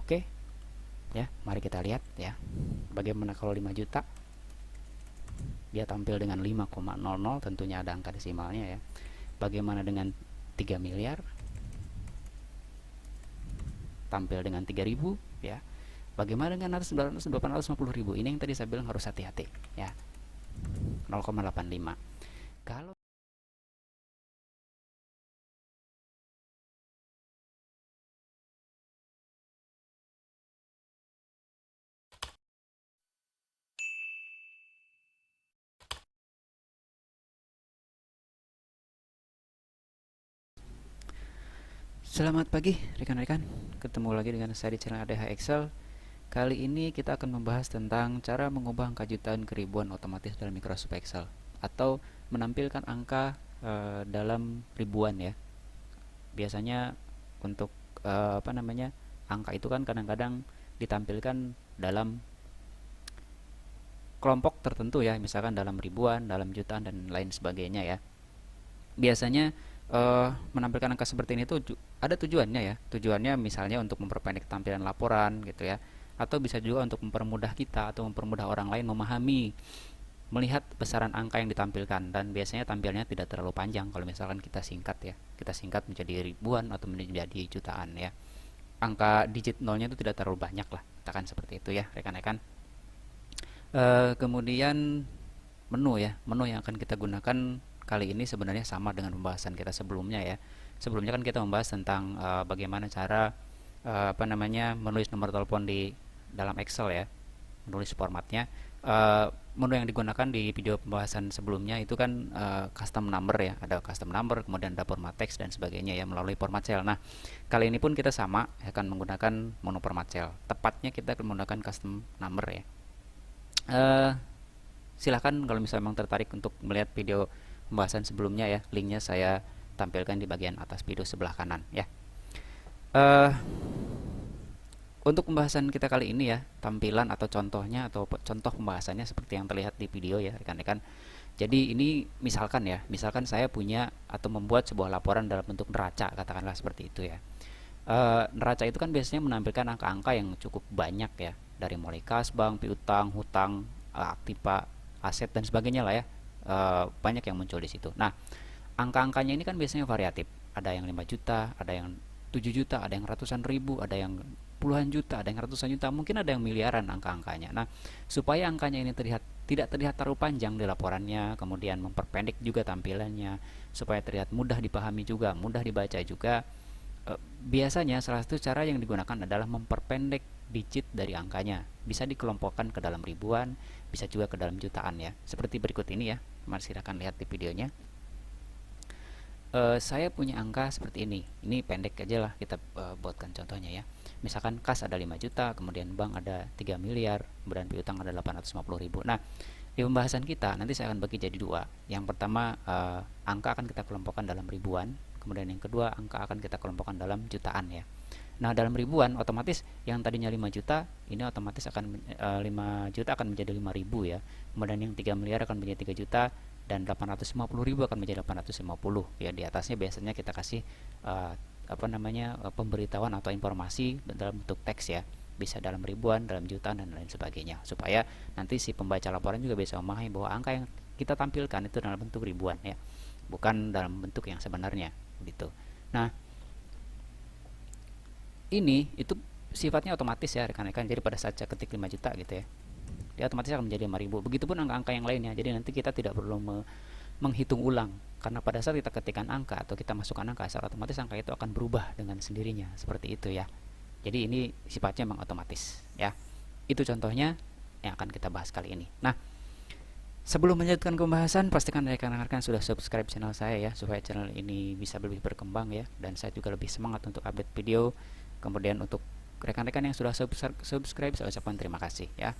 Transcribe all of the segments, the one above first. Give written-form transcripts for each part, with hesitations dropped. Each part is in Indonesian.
Oke, ya, mari kita lihat ya. Bagaimana kalau 5 juta? Dia tampil dengan 5,00, tentunya ada angka desimalnya ya. Bagaimana dengan 3 miliar? Tampil dengan 3.000 ya. Bagaimana dengan 850.000? Ini yang tadi saya bilang harus hati-hati ya. 0,85. Kalau Selamat pagi rekan-rekan, ketemu lagi dengan saya di channel ADH Excel. Kali ini kita akan membahas tentang cara mengubah angka jutaan ke ribuan otomatis dalam Microsoft Excel, atau menampilkan angka dalam ribuan ya. Biasanya untuk angka itu kan kadang-kadang ditampilkan dalam kelompok tertentu ya, misalkan dalam ribuan, dalam jutaan dan lain sebagainya ya. Biasanya menampilkan angka seperti ini tuh ada tujuannya ya. Tujuannya misalnya untuk memperpendek tampilan laporan gitu ya, atau bisa juga untuk mempermudah kita atau mempermudah orang lain memahami melihat besaran angka yang ditampilkan. Dan biasanya tampilnya tidak terlalu panjang kalau misalkan kita singkat ya, kita singkat menjadi ribuan atau menjadi jutaan ya. Angka digit nolnya itu tidak terlalu banyak lah, katakan seperti itu ya rekan-rekan. Kemudian menu ya, menu yang akan kita gunakan kali ini sebenarnya sama dengan pembahasan kita sebelumnya ya. Sebelumnya kan kita membahas tentang bagaimana cara menulis nomor telepon di dalam Excel ya, menulis formatnya. Menu yang digunakan di video pembahasan sebelumnya itu kan custom number ya, ada custom number, kemudian ada format text dan sebagainya ya melalui format cell. Nah, kali ini pun kita sama akan menggunakan menu format cell. Tepatnya kita akan menggunakan custom number ya. Silahkan kalau misalnya memang tertarik untuk melihat video pembahasan sebelumnya ya, linknya saya tampilkan di bagian atas video sebelah kanan ya. Untuk pembahasan kita kali ini ya, tampilan atau contohnya atau contoh pembahasannya seperti yang terlihat di video ya rekan-rekan. Jadi ini misalkan ya, misalkan saya punya atau membuat sebuah laporan dalam bentuk neraca, katakanlah seperti itu ya. Neraca itu kan biasanya menampilkan angka-angka yang cukup banyak ya, dari mulai kas, bank, piutang, hutang, aktiva, aset dan sebagainya lah ya. Banyak yang muncul di situ. Nah, angka-angkanya ini kan biasanya variatif. Ada yang 5 juta, ada yang 7 juta, ada yang ratusan ribu, ada yang puluhan juta, ada yang ratusan juta, mungkin ada yang miliaran angka-angkanya. Nah, supaya angkanya ini tidak terlihat terlalu panjang di laporannya, kemudian memperpendek juga tampilannya, supaya terlihat mudah dipahami juga, mudah dibaca juga. Biasanya salah satu cara yang digunakan adalah memperpendek digit dari angkanya. Bisa dikelompokkan ke dalam ribuan, bisa juga ke dalam jutaan ya. Seperti berikut ini ya. Mari silakan lihat di videonya. Saya punya angka seperti ini. Ini pendek aja lah kita buatkan contohnya ya. Misalkan kas ada 5 juta, kemudian bank ada 3 miliar, kemudian piutang ada 850.000. Nah, di pembahasan kita nanti saya akan bagi jadi dua. Yang pertama, angka akan kita kelompokkan dalam ribuan, kemudian yang kedua angka akan kita kelompokkan dalam jutaan ya. Nah, dalam ribuan otomatis yang tadinya 5 juta ini otomatis akan 5 juta akan menjadi 5.000 ya. Kemudian yang 3 miliar akan menjadi 3 juta dan 850.000 akan menjadi 850 ya. Di atasnya biasanya kita kasih pemberitahuan atau informasi dalam bentuk teks ya. Bisa dalam ribuan, dalam jutaan dan lain sebagainya, supaya nanti si pembaca laporan juga bisa memahami bahwa angka yang kita tampilkan itu dalam bentuk ribuan ya, bukan dalam bentuk yang sebenarnya gitu. Nah, ini itu sifatnya otomatis ya rekan-rekan. Jadi pada saat saya ketik 5 juta gitu ya, dia otomatis akan menjadi 5.000. Begitupun angka-angka yang lainnya. Jadi nanti kita tidak perlu menghitung ulang, karena pada saat kita ketikkan angka atau kita masukkan angka, secara otomatis angka itu akan berubah dengan sendirinya seperti itu ya. Jadi ini sifatnya memang otomatis ya. Itu contohnya yang akan kita bahas kali ini. Nah, sebelum melanjutkan pembahasan, pastikan rekan-rekan sudah subscribe channel saya ya, supaya channel ini bisa lebih berkembang ya, dan saya juga lebih semangat untuk update video. Kemudian untuk rekan-rekan yang sudah subscribe, saya ucapkan terima kasih ya.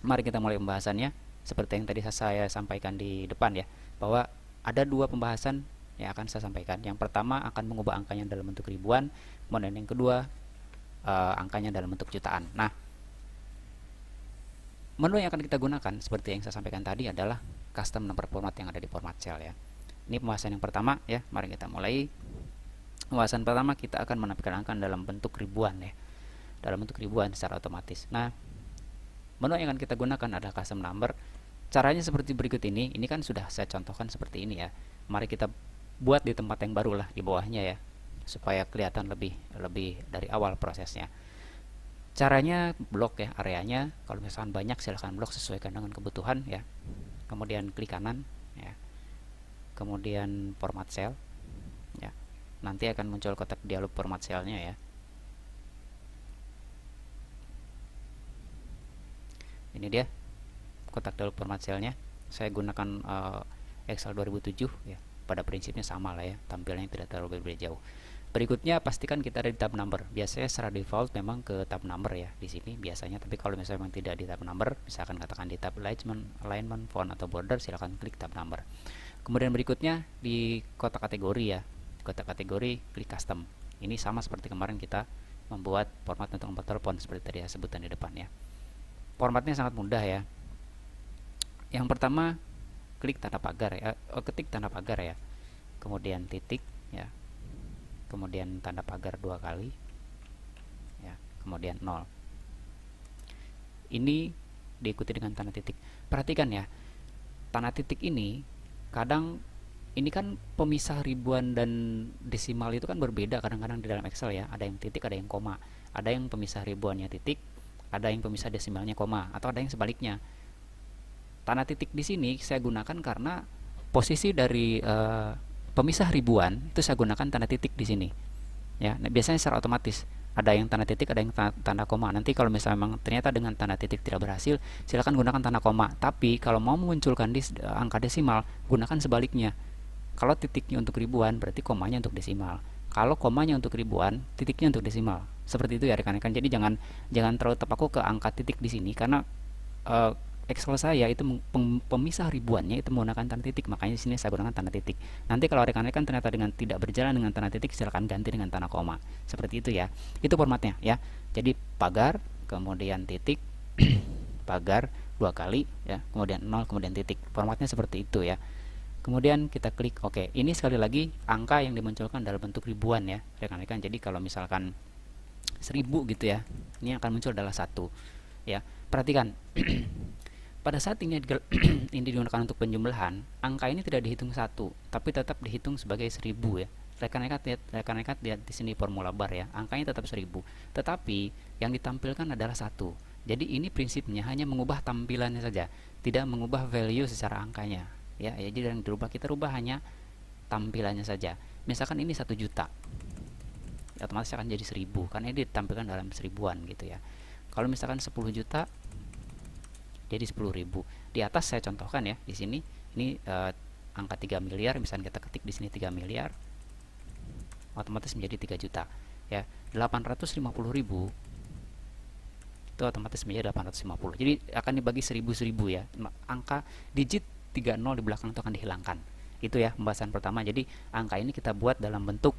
Mari kita mulai pembahasannya. Seperti yang tadi saya sampaikan di depan ya, bahwa ada dua pembahasan yang akan saya sampaikan. Yang pertama akan mengubah angkanya dalam bentuk ribuan, kemudian yang kedua angkanya dalam bentuk jutaan. Nah, menu yang akan kita gunakan seperti yang saya sampaikan tadi adalah custom number format yang ada di format cell ya. Ini pembahasan yang pertama ya. Mari kita mulai. Pembahasan pertama kita akan menampilkan angka dalam bentuk ribuan ya. dalam bentuk ribuan secara otomatis. Nah, menu yang akan kita gunakan adalah custom number. Caranya seperti berikut ini. Ini kan sudah saya contohkan seperti ini ya. Mari kita buat di tempat yang baru lah, di bawahnya ya, supaya kelihatan lebih dari awal prosesnya. Caranya blok ya, areanya. Kalau misalkan banyak silahkan blok, sesuaikan dengan kebutuhan ya. Kemudian klik kanan ya. Kemudian format cell ya. Nanti akan muncul kotak dialog format cellnya ya. Ini dia kotak dialog format cellnya. Saya gunakan Excel 2007 ya. Pada prinsipnya sama lah ya, tampilannya tidak terlalu berbeda jauh. Berikutnya pastikan kita ada di tab number. Biasanya secara default memang ke tab number ya di sini biasanya, tapi kalau misalnya memang tidak di tab number, misalkan katakan di tab alignment, font atau border, silahkan klik tab number. Kemudian berikutnya di kotak kategori ya. Kotak kategori klik custom. Ini sama seperti kemarin kita membuat format untuk nomor telepon seperti tadi ya, sebutan di depan ya. Formatnya sangat mudah ya. Yang pertama klik tanda pagar ya, ketik tanda pagar ya, kemudian titik ya, kemudian tanda pagar 2 kali ya, kemudian 0. Ini diikuti dengan tanda titik. Perhatikan ya, tanda titik ini kadang ini kan pemisah ribuan dan desimal itu kan berbeda kadang-kadang di dalam Excel ya. Ada yang titik, ada yang koma, ada yang pemisah ribuannya titik, ada yang pemisah desimalnya koma, atau ada yang sebaliknya. Tanda titik di sini saya gunakan karena posisi dari pemisah ribuan itu saya gunakan tanda titik di sini. Ya, nah, biasanya secara otomatis ada yang tanda titik, ada yang tanda koma. Nanti kalau misalnya memang ternyata dengan tanda titik tidak berhasil, silakan gunakan tanda koma. Tapi kalau mau memunculkan angka desimal, gunakan sebaliknya. Kalau titiknya untuk ribuan, berarti komanya untuk desimal. Kalau komanya untuk ribuan, titiknya untuk desimal. Seperti itu ya rekan-rekan. Jadi jangan terlalu terpaku ke angka titik di sini karena Excel saya itu pemisah ribuannya itu menggunakan tanda titik, makanya di sini saya gunakan tanda titik. Nanti kalau rekan-rekan ternyata dengan tidak berjalan dengan tanda titik, silakan ganti dengan tanda koma. Seperti itu ya. Itu formatnya ya. Jadi pagar, kemudian titik, pagar 2 kali ya, kemudian 0, kemudian titik. Formatnya seperti itu ya. Kemudian kita klik OK. Ini sekali lagi angka yang dimunculkan dalam bentuk ribuan ya, rekan-rekan. Jadi kalau misalkan 1000 gitu ya, ini akan muncul adalah 1 ya. Perhatikan. Pada saat ini digunakan untuk penjumlahan, angka ini tidak dihitung 1, tapi tetap dihitung sebagai 1000 ya. Rekan-rekan lihat di sini formula bar ya, angkanya tetap 1000, tetapi yang ditampilkan adalah 1. Jadi ini prinsipnya hanya mengubah tampilannya saja, tidak mengubah value secara angkanya ya. Jadi yang dirubah, kita rubah hanya tampilannya saja. Misalkan ini 1 juta, otomatis akan jadi 1000 karena ini ditampilkan dalam seribuan gitu ya. Kalau misalkan 10 juta jadi 10.000. Di atas saya contohkan ya, di sini ini angka 3 miliar, misalnya kita ketik di sini 3 miliar, otomatis menjadi 3 juta ya. 850.000 itu otomatis menjadi 850. Jadi akan dibagi 1000 ya. Angka digit 30 di belakang itu akan dihilangkan. Itu ya pembahasan pertama. Jadi angka ini kita buat dalam bentuk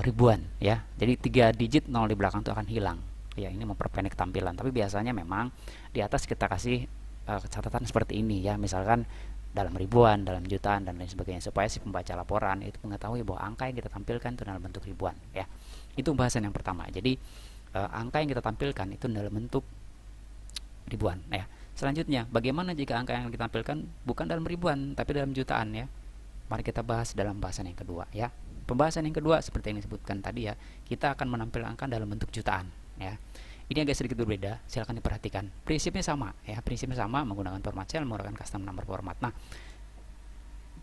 ribuan ya. Jadi 3 digit 0 di belakang itu akan hilang. Ya, ini memperpendek tampilan, tapi biasanya memang di atas kita kasih catatan seperti ini ya, misalkan dalam ribuan, dalam jutaan dan lain sebagainya, supaya si pembaca laporan itu mengetahui bahwa angka yang kita tampilkan itu dalam bentuk ribuan ya. Itu pembahasan yang pertama. Jadi angka yang kita tampilkan itu dalam bentuk ribuan ya. Selanjutnya, bagaimana jika angka yang kita tampilkan bukan dalam ribuan tapi dalam jutaan ya? Mari kita bahas dalam bahasan yang kedua ya. Pembahasan yang kedua seperti yang disebutkan tadi ya, kita akan menampilkan angka dalam bentuk jutaan ya. Ini agak sedikit berbeda, silahkan diperhatikan. Prinsipnya sama ya, prinsipnya sama, menggunakan format cell, menggunakan custom number format. Nah,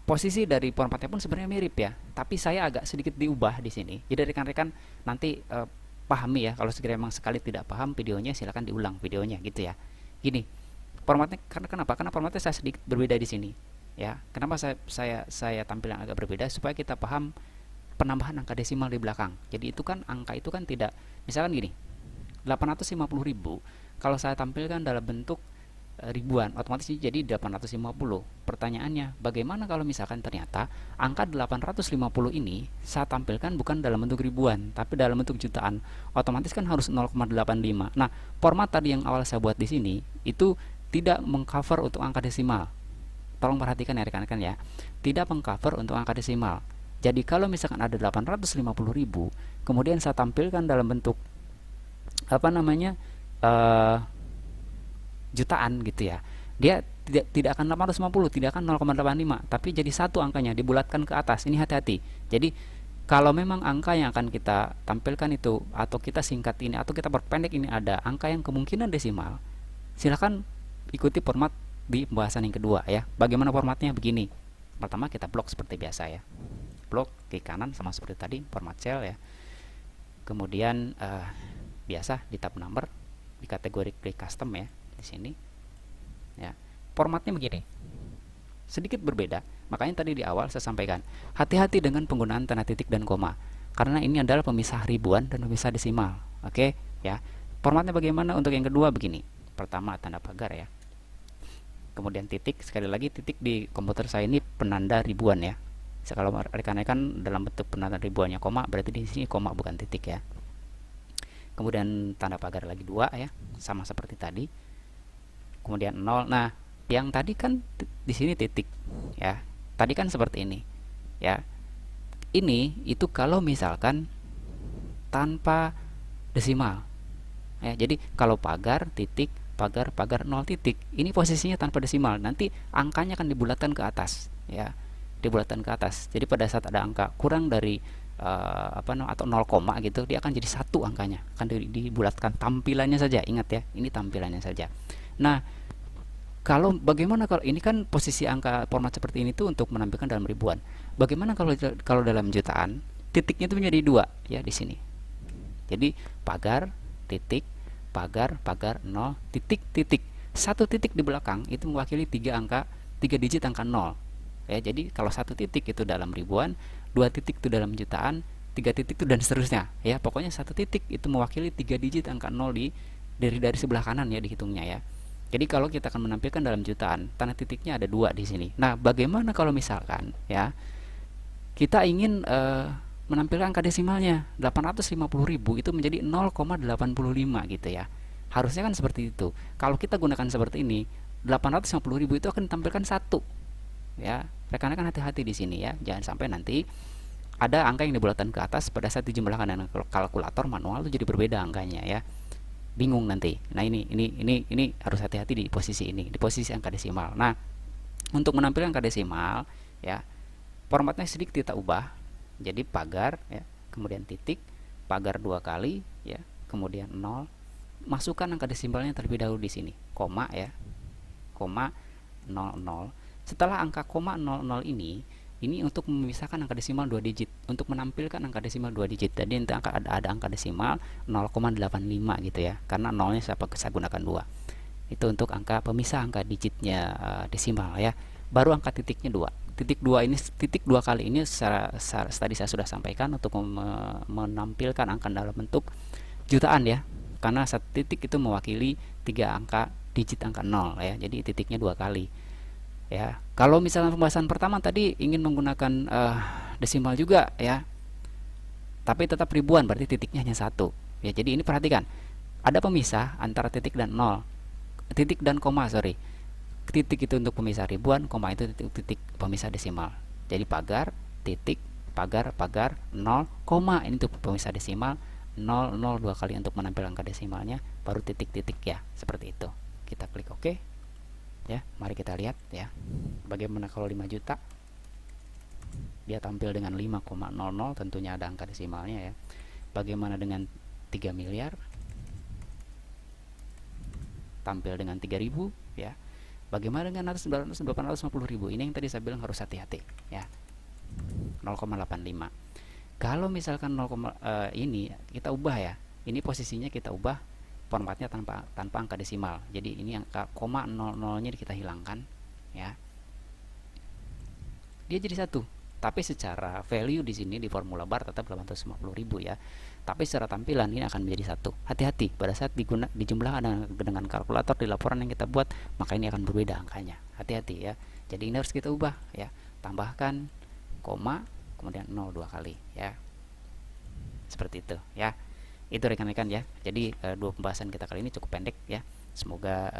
posisi dari formatnya pun sebenarnya mirip ya, tapi saya agak sedikit diubah di sini. Jadi rekan-rekan nanti pahami ya, kalau sekiranya memang sekali tidak paham videonya, silahkan diulang videonya gitu ya. Gini, formatnya kenapa? Karena formatnya saya sedikit berbeda di sini ya. Kenapa saya tampilkan agak berbeda, supaya kita paham penambahan angka desimal di belakang. Jadi itu kan angka itu kan tidak, misalkan gini, 850.000 kalau saya tampilkan dalam bentuk ribuan, otomatis jadi 850. Pertanyaannya, bagaimana kalau misalkan ternyata angka 850 ini saya tampilkan bukan dalam bentuk ribuan tapi dalam bentuk jutaan, otomatis kan harus 0,85. Nah, format tadi yang awal saya buat di sini itu tidak mengcover untuk angka desimal. Tolong perhatikan ya rekan-rekan ya, tidak mengcover untuk angka desimal. Jadi kalau misalkan ada 850.000 kemudian saya tampilkan dalam bentuk apa namanya, eh, jutaan gitu ya, dia tidak akan 850, tidak akan 0,85, tapi jadi satu angkanya dibulatkan ke atas. Ini hati-hati. Jadi kalau memang angka yang akan kita tampilkan itu, atau kita singkat ini, atau kita perpendek ini, ada angka yang kemungkinan desimal, silakan ikuti format di pembahasan yang kedua ya. Bagaimana formatnya? Begini. Pertama kita blok seperti biasa ya. Blok klik kanan sama seperti tadi, format cell ya. Kemudian biasa di tab number, di kategori klik custom ya di sini. Ya. Formatnya begini. Sedikit berbeda. Makanya tadi di awal saya sampaikan, hati-hati dengan penggunaan tanda titik dan koma. Karena ini adalah pemisah ribuan dan pemisah desimal. Oke, ya. Formatnya bagaimana untuk yang kedua? Begini. Pertama tanda pagar ya. Kemudian titik, sekali lagi titik di komputer saya ini penanda ribuan ya. Kalau rekan-rekan dalam bentuk penanda ribuannya koma, berarti di sini koma bukan titik ya. Kemudian tanda pagar lagi 2 ya, sama seperti tadi. Kemudian 0. Nah, yang tadi kan di sini titik ya. Tadi kan seperti ini ya. Ini itu kalau misalkan tanpa desimal ya. Jadi kalau pagar titik pagar pagar 0 titik, ini posisinya tanpa desimal. Nanti angkanya akan dibulatkan ke atas ya. Dibulatkan ke atas. Jadi pada saat ada angka kurang dari atau 0, gitu, dia akan jadi satu angkanya, akan dibulatkan tampilannya saja. Ingat ya, ini tampilannya saja. Nah, kalau bagaimana kalau ini kan posisi angka format seperti ini tuh untuk menampilkan dalam ribuan. Bagaimana kalau dalam jutaan? Titiknya itu menjadi 2 ya di sini. Jadi pagar titik pagar pagar 0 titik titik. Satu titik di belakang itu mewakili 3 digit angka 0. Ya, jadi kalau satu titik itu dalam ribuan, 2 titik itu dalam jutaan, 3 titik itu dan seterusnya. Ya, pokoknya satu titik itu mewakili 3 digit angka 0 dari sebelah kanan ya dihitungnya ya. Jadi kalau kita akan menampilkan dalam jutaan, tanda titiknya ada 2 di sini. Nah, bagaimana kalau misalkan ya kita ingin menampilkan angka desimalnya 850.000 itu menjadi 0,85 gitu ya. Harusnya kan seperti itu. Kalau kita gunakan seperti ini, 850.000 itu akan ditampilkan 1 ya. Rekan-rekan hati-hati di sini ya. Jangan sampai nanti ada angka yang dibulatkan ke atas, pada saat dijumlahkan dengan kalkulator manual itu jadi berbeda angkanya ya. Bingung nanti. Nah, ini harus hati-hati di posisi ini, di posisi angka desimal. Nah, untuk menampilkan angka desimal ya, formatnya sedikit kita ubah. Jadi pagar ya, kemudian titik, pagar 2 kali ya, kemudian 0. Masukkan angka desimalnya terlebih dahulu di sini, koma ya. Koma 00. Setelah angka koma 00 ini untuk memisahkan angka desimal 2 digit, untuk menampilkan angka desimal 2 digit. Jadi nanti ada angka desimal 0,85 gitu ya. Karena 0-nya saya gunakan 2. Itu untuk angka pemisah angka digitnya desimal ya. Baru angka titiknya 2. Titik 2 ini, titik 2 kali ini tadi saya sudah sampaikan untuk menampilkan angka dalam bentuk jutaan ya. Karena satu titik itu mewakili 3 angka digit angka 0 ya. Jadi titiknya 2 kali. Ya, kalau misalnya pembahasan pertama tadi ingin menggunakan desimal juga ya, tapi tetap ribuan, berarti titiknya hanya 1 ya. Jadi ini perhatikan, ada pemisah antara titik dan 0, titik dan koma, sorry. Titik itu untuk pemisah ribuan, koma itu titik pemisah desimal. Jadi pagar titik pagar pagar 0, koma ini untuk pemisah desimal, 0 0 2 kali untuk menampilkan angka desimalnya, baru titik-titik ya, seperti itu. Kita klik OK. Ya, mari kita lihat ya. Bagaimana kalau 5 juta? Dia tampil dengan 5,00, tentunya ada angka desimalnya ya. Bagaimana dengan 3 miliar? Tampil dengan 3.000 ya. Bagaimana dengan 850.000? Ini yang tadi saya bilang harus hati-hati ya. 0,85. Kalau misalkan 0, ini kita ubah ya. Ini posisinya kita ubah, formatnya tanpa angka desimal. Jadi ini angka koma 00-nya kita hilangkan ya. Dia jadi 1. Tapi secara value di sini di formula bar tetap 850.000 ya. Tapi secara tampilan ini akan menjadi 1. Hati-hati pada saat dijumlahkan dengan kalkulator di laporan yang kita buat, maka ini akan berbeda angkanya. Hati-hati ya. Jadi ini harus kita ubah ya. Tambahkan koma kemudian 0 2 kali ya. Seperti itu ya. Itu rekan-rekan ya. Jadi 2 pembahasan kita kali ini cukup pendek ya. Semoga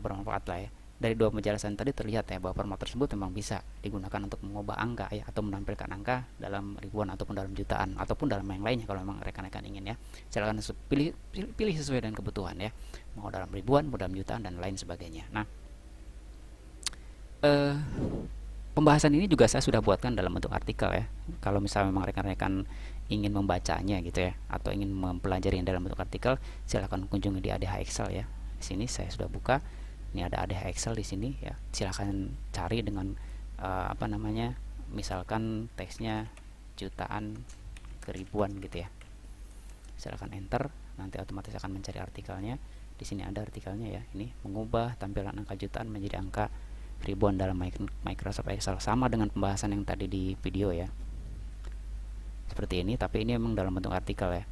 bermanfaat lah ya. dari dua penjelasan tadi terlihat ya bahwa format tersebut memang bisa digunakan untuk mengubah angka ya, atau menampilkan angka dalam ribuan ataupun dalam jutaan ataupun dalam yang lainnya kalau memang rekan-rekan ingin ya. Silakan pilih sesuai dengan kebutuhan ya, mau dalam ribuan, mau dalam jutaan dan lain sebagainya. Nah, pembahasan ini juga saya sudah buatkan dalam bentuk artikel ya. Kalau misalnya memang rekan-rekan ingin membacanya gitu ya, atau ingin mempelajari yang dalam bentuk artikel, silakan kunjungi di ADH Excel ya. Di sini saya sudah buka. Ini ada ADH Excel di sini ya. Silakan cari dengan apa namanya? Misalkan teksnya jutaan ke ribuan gitu ya. Silakan enter, nanti otomatis akan mencari artikelnya. Di sini ada artikelnya ya. Ini mengubah tampilan angka jutaan menjadi angka ribuan dalam Microsoft Excel, sama dengan pembahasan yang tadi di video ya. Seperti ini, tapi ini memang dalam bentuk artikel ya.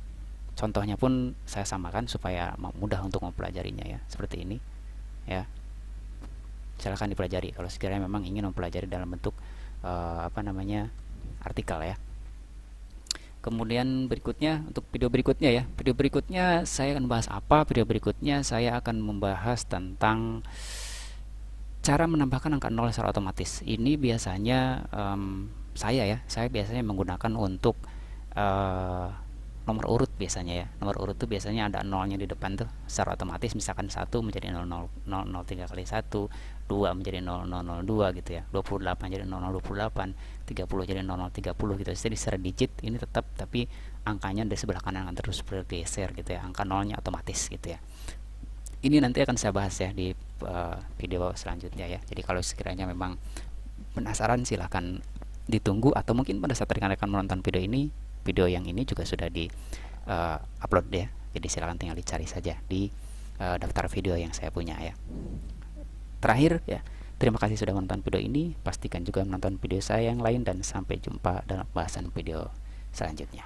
Contohnya pun saya samakan supaya mudah untuk mempelajarinya ya. Seperti ini ya. Silahkan dipelajari kalau sekiranya memang ingin mempelajari dalam bentuk apa namanya, artikel ya. Kemudian berikutnya, untuk video berikutnya ya, video berikutnya saya akan bahas apa? Video berikutnya saya akan membahas tentang cara menambahkan angka 0 secara otomatis. Ini biasanya saya biasanya menggunakan untuk nomor urut biasanya ya. Nomor urut tuh biasanya ada nolnya di depan tuh secara otomatis, misalkan 1 menjadi 0003 kali 1, 2 menjadi 0002 gitu ya, 28 jadi 0028, 30 jadi 0030 gitu. Jadi secara digit ini tetap, tapi angkanya di sebelah kanan akan terus bergeser gitu ya, angka nolnya otomatis gitu ya. Ini nanti akan saya bahas ya di video selanjutnya ya. Jadi kalau sekiranya memang penasaran, silahkan ditunggu, atau mungkin pada saat rekan-rekan menonton video ini, video yang ini juga sudah di upload ya. Jadi silahkan tinggal dicari saja di daftar video yang saya punya ya. Terakhir ya, terima kasih sudah menonton video ini. Pastikan juga menonton video saya yang lain, dan sampai jumpa dalam bahasan video selanjutnya.